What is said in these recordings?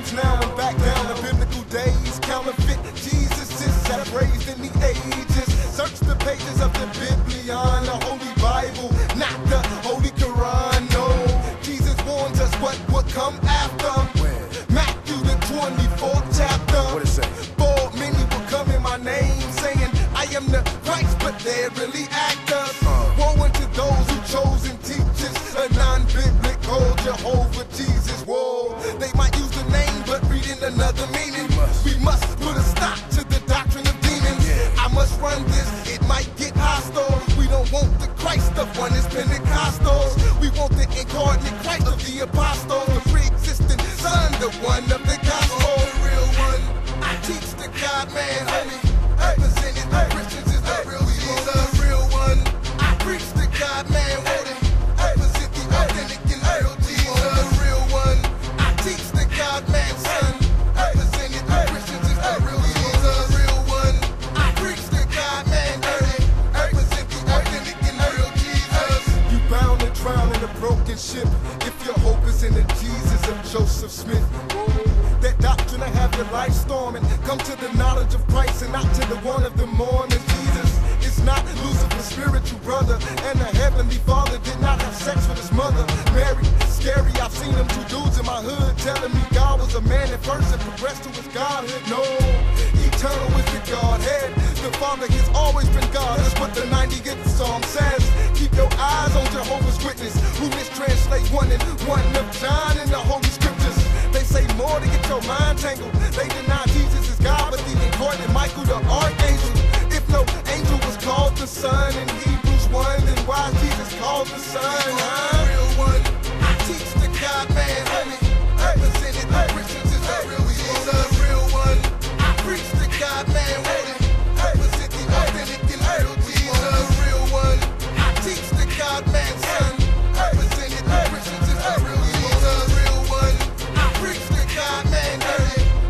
times now and back down to biblical days. Counterfeit Jesus have raised in the ages. Search the pages of the Biblion, the Holy Bible, not the Holy Quran. No, Jesus warns us what would come after. Matthew the 24th chapter. What it say? For many will come in my name, saying I am the Christ, but they're really actors. Woe unto those who chosen teachers, a non-biblical Jehovah Jesus. Whoa, they might use the name, but read in another meaning. We must put a stop to the doctrine of demons. I must run this, it might get hostile. We don't want the Christ of one is Pentecostals. We want the incarnate Christ of the apostles, the pre-existing Son, the one of the gospel, the real one. I teach the God man, homie. Represented the Christians is the real Jesus, the real one. I preach the God man, won't it? Represent the authentic and real Jesus, the real one. I teach the God man, son. Represented the Christians is the real Jesus, the real one. I preach the God man, represent the authentic and real Jesus. You bound and drown in a broken ship if your hope is in the Jesus of Joseph Smith. That doctrine to have your life storming. Come to the knowledge of Christ and not to the one of the Mormons. Jesus is not Lucifer's spiritual brother, and the heavenly Father did not have sex with his mother. Mary, scary, I've seen them two dudes in my hood telling me God was a man at first and progressed to his godhood. No, eternal is the Godhead. The Father has always been God. That's what the 90th Psalm says. Keep your eyes on Jehovah's Witness, who mistranslate one and one of John in the Holy Scriptures. They say more to get your mind tangled. They deny Jesus is God, but the incarnate Michael the archangel. If no angel was called the Son in Hebrews 1, then why is Jesus called the Son? The real one. I teach the God man, homie. Represented the Christians is the real Jesus, the real one. I preach the God man, won't it? Represent the authentic and real Jesus, the real one. I teach the God man, son. Represented the Christians is the real Jesus, the real one. I preach the God man,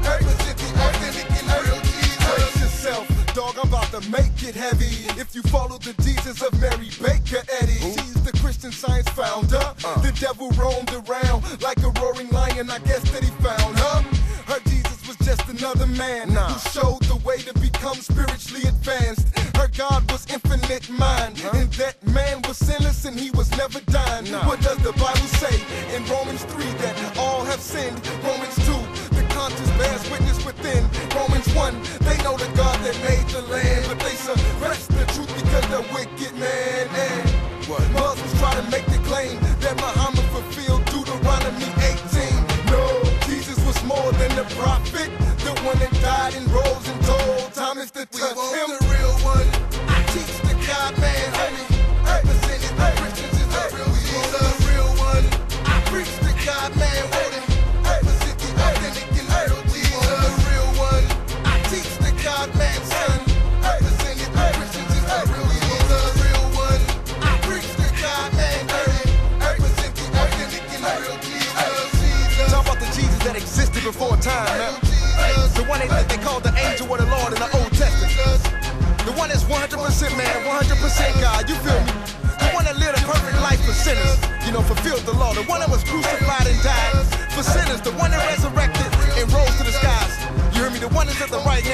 represent the authentic and real Jesus. Brace yourself, dog, I'm about to make it heavy. If you follow the Jesus of Mary Baker Eddy, she's the Christian Science founder. The devil roamed around like a roaring lion, I guess that he found her. Her Jesus was just another man who showed the way to become spiritually advanced. Her God was infinite mind, and that man was sinless and he was never dying. What does the Bible say in Romans 3? That all have sinned. Romans 2, the conscience bears witness within. Romans 1, they know the God that made the land, but they suppress the truth because they're wicked, man. And Muslims try to make the claim that Muhammad fulfilled Deuteronomy 18. No, Jesus was more than a prophet, the one that died and rose and told Thomas to touch him. The real one. I teach the God man, homie. Represented the Christians is the real Jesus, the real one. I preach the God man, won't it? Represent the authentic and real Jesus, the real one. I teach the God man, son. Represented the Christians is the real Jesus, the real one. I preach the God man, represent the authentic and real Jesus. Talk about the Jesus that existed before time, man. The one that they called the angel of the Lord in the Old Testament. The one that's 100% man, 100% God, you feel me? The one that lived a perfect life for sinners, you know, fulfilled the law. The one that was crucified and died for sinners. The one that resurrected and rose to the skies. You hear me? The one that's at the right hand